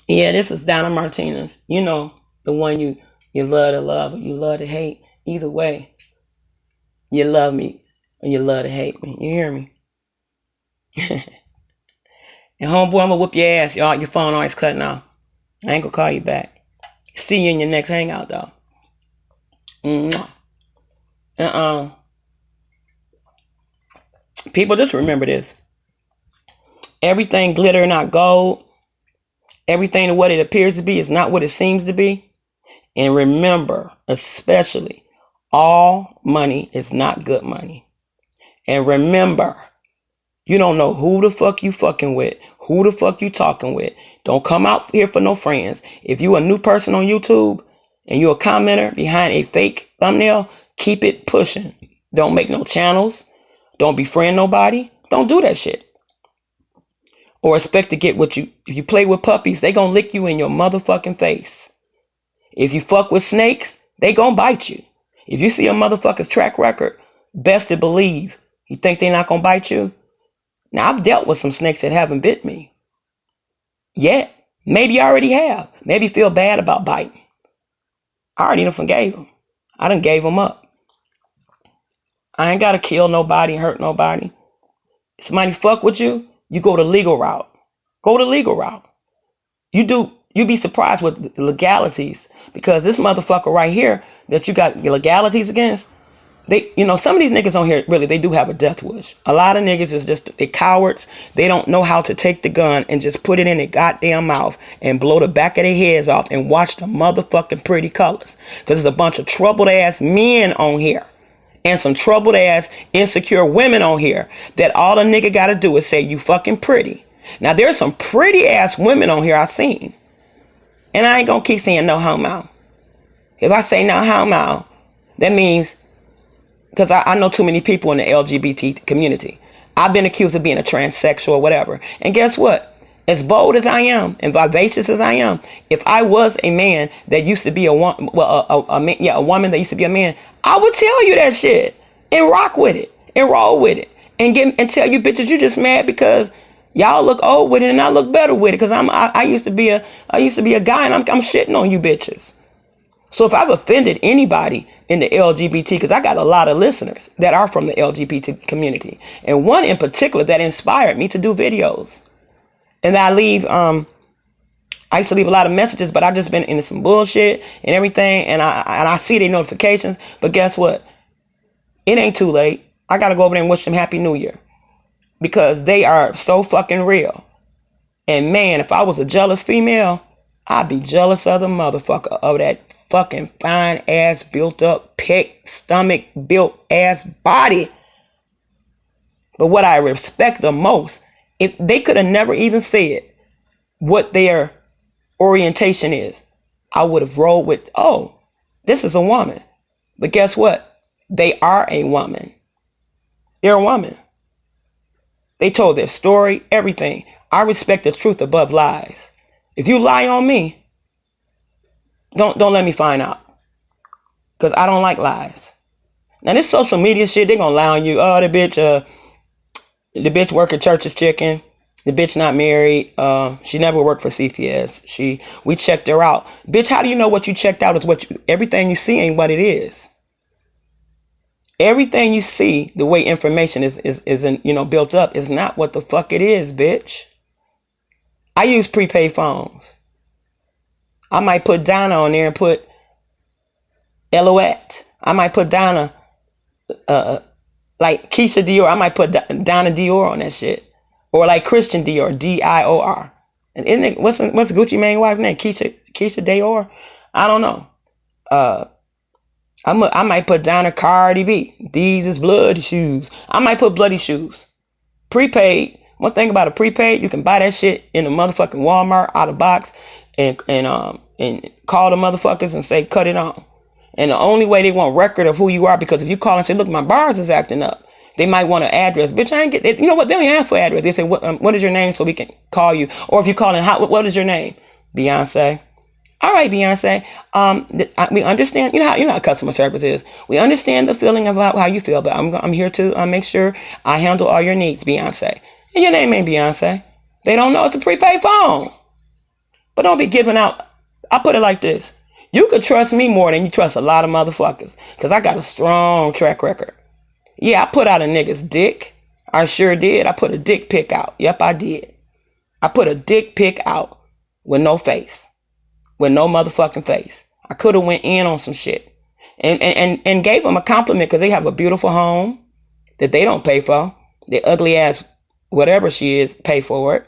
Yeah, this is Donna Martinez. You know, the one you love to love or you love to hate. Either way, you love me or you love to hate me. You hear me? And homeboy, I'm gonna whoop your ass. Your phone always cutting off. I ain't gonna call you back. See you in your next hangout, though. People, just remember this. Everything glitter not gold. Everything what it appears to be is not what it seems to be. And remember, especially, all money is not good money. And remember, you don't know who the fuck you fucking with, who the fuck you talking with. Don't come out here for no friends. If you a new person on YouTube and you a commenter behind a fake thumbnail, keep it pushing. Don't make no channels. Don't befriend nobody. Don't do that shit. Or expect to get what you, if you play with puppies, they gonna lick you in your motherfucking face. If you fuck with snakes, they gonna bite you. If you see a motherfucker's track record, best to believe, you think they not gonna bite you? Now, I've dealt with some snakes that haven't bit me yet. Maybe you already have. Maybe you feel bad about biting. I already done forgave them. I done gave them up. I ain't got to kill nobody and hurt nobody. If somebody fuck with you, you go the legal route. Go the legal route. You'd be surprised with the legalities, because this motherfucker right here that you got legalities against, some of these niggas on here, really, they do have a death wish. A lot of niggas is just, they cowards. They don't know how to take the gun and just put it in their goddamn mouth and blow the back of their heads off and watch the motherfucking pretty colors. Because there's a bunch of troubled ass men on here and some troubled ass insecure women on here that all a nigga got to do is say, you fucking pretty. Now, there's some pretty ass women on here I seen. And I ain't going to keep saying no homo. If I say no homo, that means, because I know too many people in the LGBT community. I've been accused of being a transsexual or whatever. And guess what? As bold as I am and vivacious as I am, if I was a man that used to be a woman, a woman that used to be a man, I would tell you that shit and rock with it and roll with it and tell you bitches you just mad because y'all look old with it and I look better with it because I used to be a guy and I'm shitting on you bitches. So if I've offended anybody in the LGBT, because I got a lot of listeners that are from the LGBT community, and one in particular that inspired me to do videos. And I used to leave a lot of messages, but I've just been into some bullshit and everything, and I see their notifications, but guess what? It ain't too late. I got to go over there and wish them Happy New Year, because they are so fucking real. And man, if I was a jealous female, I'd be jealous of the motherfucker of that fucking fine ass built up pec stomach built ass body. But what I respect the most, if they could have never even said what their orientation is, I would have rolled with, oh, this is a woman. But guess what? They are a woman. They're a woman. They told their story, everything. I respect the truth above lies. If you lie on me, don't let me find out, because I don't like lies. Now this social media shit, they gonna lie on you. Oh, the bitch work at Church's Chicken. The bitch not married. She never worked for CPS. We checked her out. Bitch, how do you know what you checked out is everything you see ain't what it is. Everything you see, the way information is built up, is not what the fuck it is, bitch. I use prepaid phones. I might put Donna on there and put Eloette. I might put Donna, like Keisha Dior. I might put Donna Dior on that shit. Or like Christian Dior, Dior. And isn't it, what's Gucci Mane's wife name? Keisha Dior? I don't know. I might put Donna Cardi B. These is bloody shoes. I might put bloody shoes. Prepaid. One thing about a prepaid, you can buy that shit in the motherfucking Walmart out of box and call the motherfuckers and say cut it on. And the only way they want record of who you are, because if you call and say, look, my bars is acting up, they might want an address. Bitch, I ain't get it. You know what? They don't ask for address. They say, what is your name so we can call you? Or if you call in, what is your name? Beyonce. All right, Beyonce. We understand. You know how customer service is. We understand the feeling about how you feel, but I'm here to make sure I handle all your needs, Beyonce. And your name ain't Beyonce. They don't know it's a prepaid phone. But don't be giving out. I put it like this. You could trust me more than you trust a lot of motherfuckers. Because I got a strong track record. Yeah, I put out a nigga's dick. I sure did. I put a dick pic out. Yep, I did. I put a dick pic out with no face. With no motherfucking face. I could have went in on some shit. And gave them a compliment because they have a beautiful home that they don't pay for. The ugly ass, whatever she is, pay for it.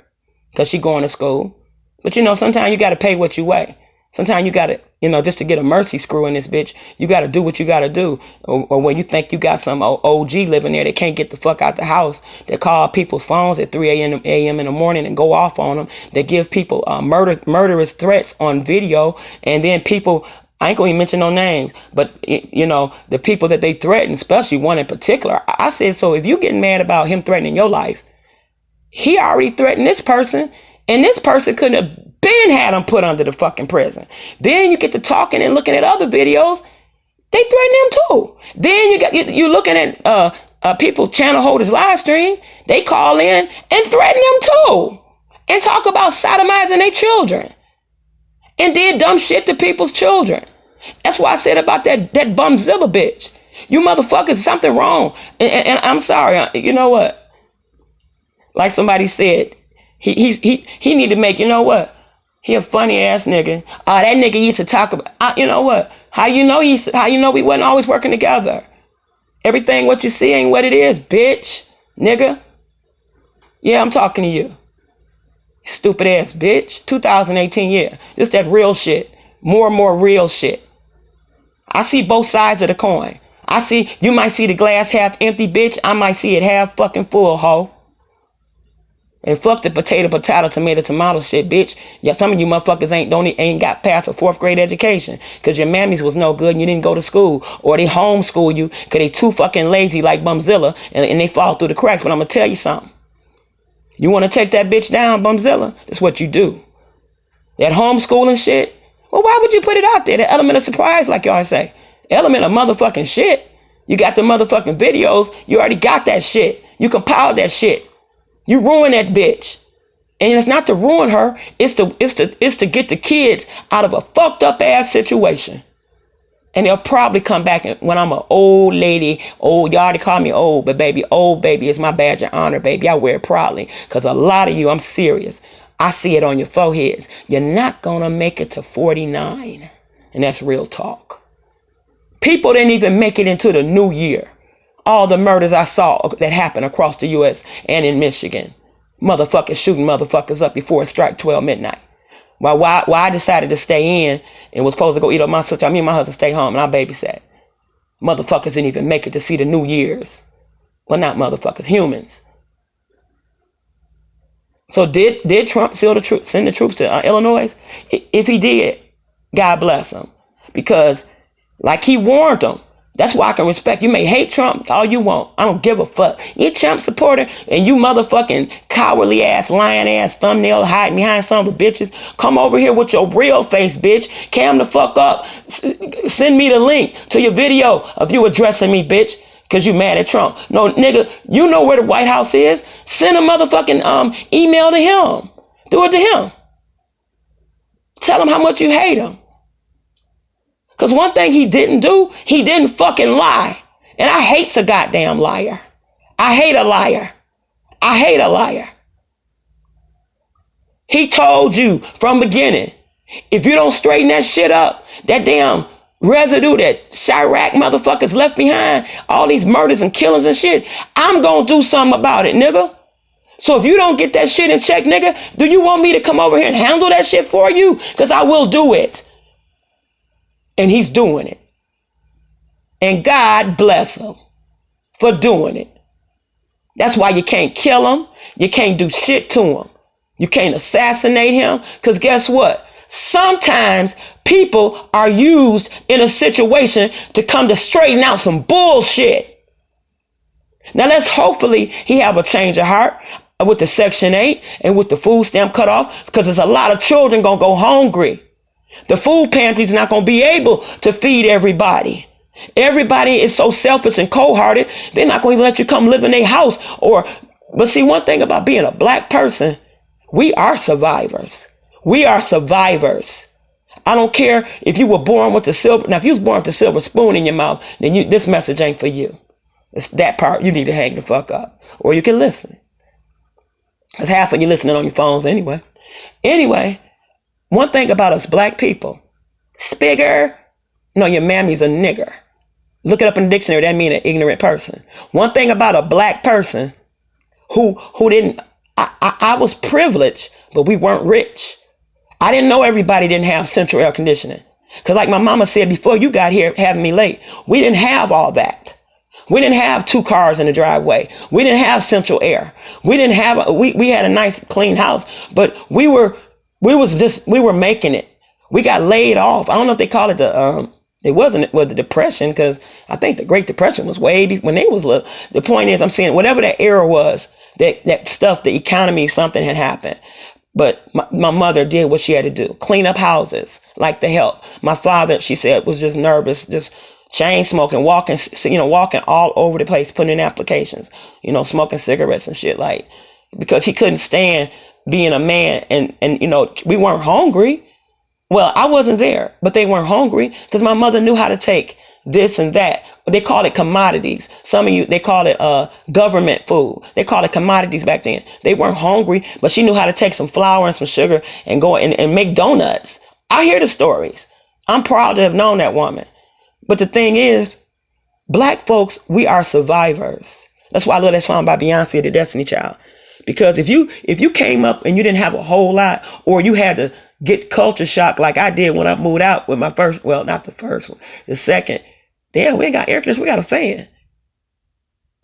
Because she going to school. But you know, sometimes you got to pay what you weigh. Sometimes you got to, you know, just to get a mercy screw in this bitch, you got to do what you got to do. Or when you think you got some OG living there that can't get the fuck out the house, that call people's phones at 3 a.m. in the morning and go off on them, that give people murderous threats on video, and then people, I ain't gonna even mention no names, but you know, the people that they threaten, especially one in particular. I said, so if you getting mad about him threatening your life, he already threatened this person, and this person couldn't have been had him put under the fucking prison. Then you get to talking and looking at other videos, they threaten him too. Then you looking at people channel holders live stream, they call in and threaten them too, and talk about sodomizing their children, and did dumb shit to people's children. That's why I said about that bumzilla bitch. You motherfuckers, something wrong. And I'm sorry. You know what? Like somebody said, he need to make, you know what? He a funny ass nigga. That nigga used to talk about, you know what? How you know we wasn't always working together? Everything what you see ain't what it is, bitch, nigga. Yeah, I'm talking to you. Stupid ass bitch. 2018, yeah. This that real shit. More and more real shit. I see both sides of the coin. You might see the glass half empty, bitch. I might see it half fucking full, hoe. And fuck the potato, tomato shit, bitch. Yeah, some of you motherfuckers ain't got past a 4th grade education because your mammies was no good and you didn't go to school, or they homeschool you because they too fucking lazy like Bumzilla and they fall through the cracks. But I'm gonna tell you something. You want to take that bitch down, Bumzilla? That's what you do. That homeschooling shit. Well, why would you put it out there? The element of surprise, like y'all say. Element of motherfucking shit. You got the motherfucking videos. You already got that shit. You compiled that shit. You ruin that bitch. And it's not to ruin her. It's to get the kids out of a fucked up ass situation. And they'll probably come back when I'm an old lady. Old, you already call me old, but baby, old baby is my badge of honor, baby. I wear it proudly. Because a lot of you, I'm serious. I see it on your foreheads. You're not going to make it to 49. And that's real talk. People didn't even make it into the new year. All the murders I saw that happened across the U.S. and in Michigan. Motherfuckers shooting motherfuckers up before it strike 12 midnight. Why I decided to stay in and was supposed to go eat up my sister. Me and my husband stay home and I babysat. Motherfuckers didn't even make it to see the New Year's. Well, not motherfuckers, humans. So did Trump send the troops to Illinois? If he did, God bless him. Because like he warned them, that's why I can respect. You may hate Trump all you want. I don't give a fuck. You Trump supporter and you motherfucking cowardly ass, lying ass, thumbnail hiding behind some of the bitches. Come over here with your real face, bitch. Cam the fuck up. Send me the link to your video of you addressing me, bitch. Because you mad at Trump. No, nigga, you know where the White House is. Send a motherfucking email to him. Do it to him. Tell him how much you hate him. Because one thing he didn't do, he didn't fucking lie. And I hate a goddamn liar. I hate a liar. I hate a liar. He told you from beginning, if you don't straighten that shit up, that damn residue that Chirac motherfuckers left behind, all these murders and killings and shit, I'm gonna do something about it, nigga. So if you don't get that shit in check, nigga, do you want me to come over here and handle that shit for you? Because I will do it. And he's doing it. And God bless him for doing it. That's why you can't kill him. You can't do shit to him. You can't assassinate him. Because guess what? Sometimes people are used in a situation to come to straighten out some bullshit. Now let's hopefully he have a change of heart with the Section 8 and with the food stamp cut off, because there's a lot of children going to go hungry. The food pantry's not going to be able to feed everybody. Everybody is so selfish and cold-hearted, they're not going to even let you come live in their house. But see, one thing about being a black person, we are survivors. We are survivors. I don't care if you were born with the silver. Now, if you was born with the silver spoon in your mouth, then this message ain't for you. It's that part you need to hang the fuck up. Or you can listen. Because half of you listening on your phones anyway. Anyway, one thing about us black people, spigger, no, your mammy's a nigger. Look it up in the dictionary, that means an ignorant person. One thing about a black person who didn't, I was privileged, but we weren't rich. I didn't know everybody didn't have central air conditioning. Because like my mama said, before you got here having me late, we didn't have all that. We didn't have 2 cars in the driveway. We didn't have central air. We didn't have, we had a nice clean house, but we were making it. We got laid off. I don't know if they call it it wasn't the Depression, because I think the Great Depression was way before, when they was little. The point is, I'm saying whatever that era was, that stuff, the economy, something had happened. But my mother did what she had to do. Clean up houses, like the help. My father, she said, was just nervous, just chain smoking, walking all over the place, putting in applications, smoking cigarettes and shit, like, because he couldn't stand being a man. And we weren't hungry. Well, I wasn't there, but they weren't hungry because my mother knew how to take this and that. They call it commodities. Some of you, they call it government food. They call it commodities back then. They weren't hungry, but she knew how to take some flour and some sugar and go and make donuts. I hear the stories. I'm proud to have known that woman. But the thing is, black folks, we are survivors. That's why I love that song by Beyonce, The Destiny Child. Because if you came up and you didn't have a whole lot, or you had to get culture shock like I did when I moved out with my first, well, not the first one, the second. Damn, we ain't got air conditioning, we got a fan.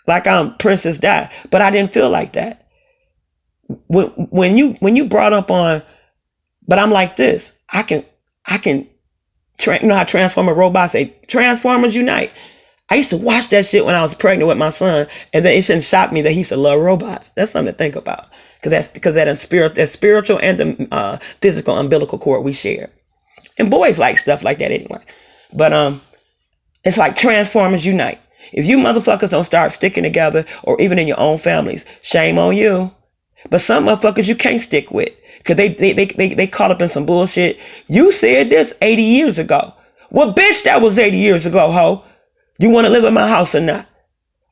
Like I'm Princess Di. But I didn't feel like that. When you brought up on, but I'm like this, I can you know how Transformer robots say, Transformers Unite. I used to watch that shit when I was pregnant with my son, and then it shouldn't shock me that he used to love robots. That's something to think about, because that spiritual and the physical umbilical cord we share. And boys like stuff like that anyway. But it's like Transformers Unite. If you motherfuckers don't start sticking together, or even in your own families, shame on you. But some motherfuckers you can't stick with, because they caught up in some bullshit. You said this 80 years ago. Well, bitch, that was 80 years ago, ho. You want to live in my house or not?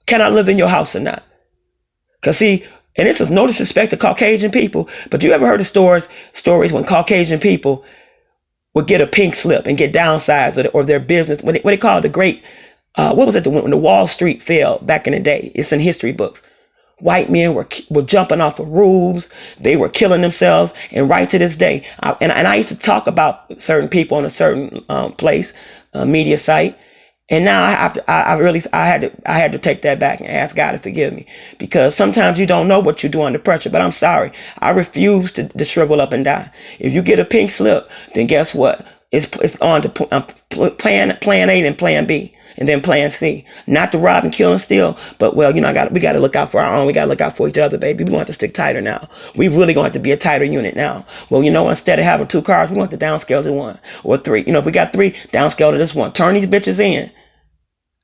Can I live in your house or not? Because see, and this is no disrespect to Caucasian people, but you ever heard of stories when Caucasian people would get a pink slip and get downsized, or their business, what they call it, the great, what was it, when the Wall Street fell back in the day? It's in history books. White men were jumping off of roofs. They were killing themselves. And right to this day, I used to talk about certain people on a certain place, media site. And now I had to take that back and ask God to forgive me, because sometimes you don't know what you do under pressure. But I'm sorry, I refuse to shrivel up and die. If you get a pink slip, then guess what? It's on to plan A and plan B, and then plan C. Not to rob and kill and steal, but we got to look out for our own. We got to look out for each other, baby. We want to stick tighter now. We really going to be a tighter unit now. Well, instead of having 2 cars, we want to downscale to 1 or 3. If we got 3, downscale to this 1. Turn these bitches in.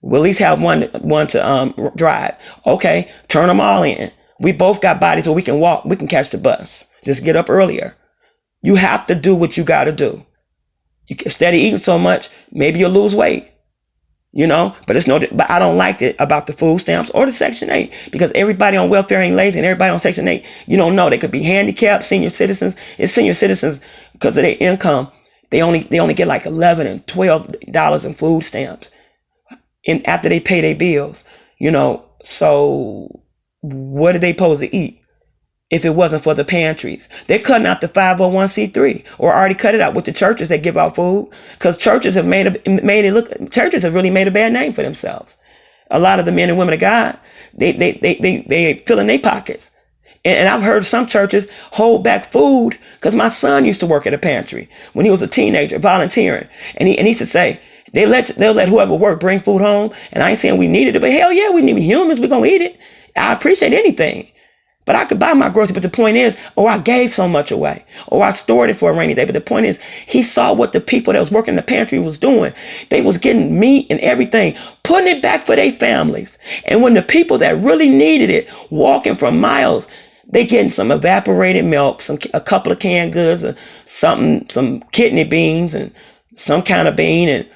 We'll at least have one to drive. Okay, turn them all in. We both got bodies where we can walk. We can catch the bus. Just get up earlier. You have to do what you got to do. Instead of eating so much, maybe you'll lose weight. But I don't like it about the food stamps or the Section 8, because everybody on welfare ain't lazy, and everybody on Section 8, you don't know. They could be handicapped, senior citizens. It's senior citizens, because of their income, they only get like $11 and $12 in food stamps. And after they pay their bills, so what are they supposed to eat if it wasn't for the pantries? They're cutting out the 501c3, or already cut it out with the churches that give out food, because churches have churches have really made a bad name for themselves. A lot of the men and women of God, they filling their pockets. And I've heard some churches hold back food, because my son used to work at a pantry when he was a teenager, volunteering, and he used to say, they'll let whoever work bring food home. And I ain't saying we needed it, but hell yeah, we need humans. We're going to eat it. I appreciate anything. But I could buy my groceries. But the point is, I gave so much away, or I stored it for a rainy day. But the point is, he saw what the people that was working in the pantry was doing. They was getting meat and everything, putting it back for their families. And when the people that really needed it, walking for miles, They getting some evaporated milk, a couple of canned goods, and some kidney beans, and some kind of bean, and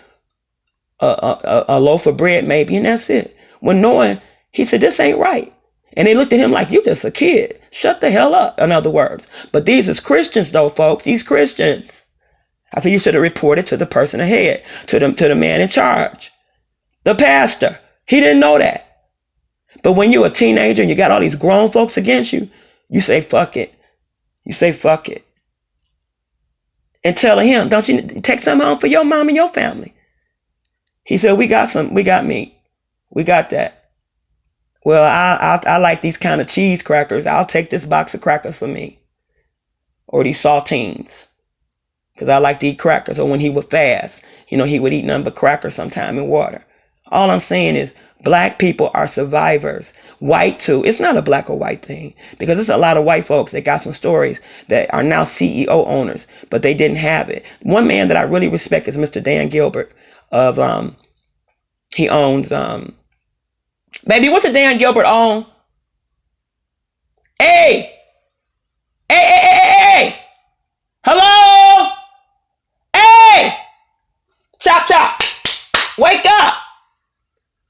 a loaf of bread maybe, and that's it. When knowing, he said, this ain't right. And they looked at him like, you just a kid. Shut the hell up, in other words. But these is Christians though, folks. These Christians. I said, you should have reported to the person ahead, to the man in charge. The pastor. He didn't know that. But when you're a teenager and you got all these grown folks against you, you say, fuck it. You say, fuck it. And tell him, don't you take some home for your mom and your family? He said, we got meat. We got that. Well, I like these kind of cheese crackers. I'll take this box of crackers for me. Or these saltines. Because I like to eat crackers. Or when he would fast, he would eat nothing but crackers sometime and water. All I'm saying is black people are survivors. White too. It's not a black or white thing. Because there's a lot of white folks that got some stories that are now CEO owners. But they didn't have it. One man that I really respect is Mr. Dan Gilbert. He owns... Baby, what did Dan Gilbert own? Hey! Hey! Hello? Hey! Chop, chop. Wake up.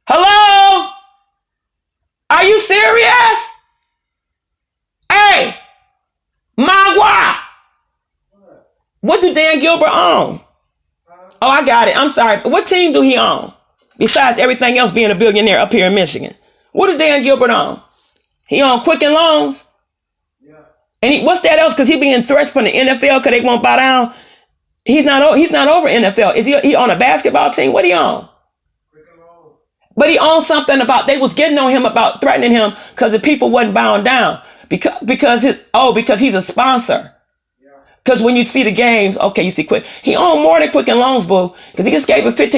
Hello? Are you serious? Hey! Magua! What do Dan Gilbert own? Oh, I got it. I'm sorry. What team do he own? Besides everything else being a billionaire up here in Michigan. What is Dan Gilbert on? He on Quicken Loans? Yeah. And what's that else? Because he being threats from the NFL because they won't bow down. He's not over NFL. Is he on a basketball team? What he on? Quicken Loans. But he owns something about, they was getting on him about threatening him because the people wasn't bowing down. Because he's a sponsor. Because when you see the games, okay, you see Quick. He owned more than Quicken Loans, boo. Because he just gave a 15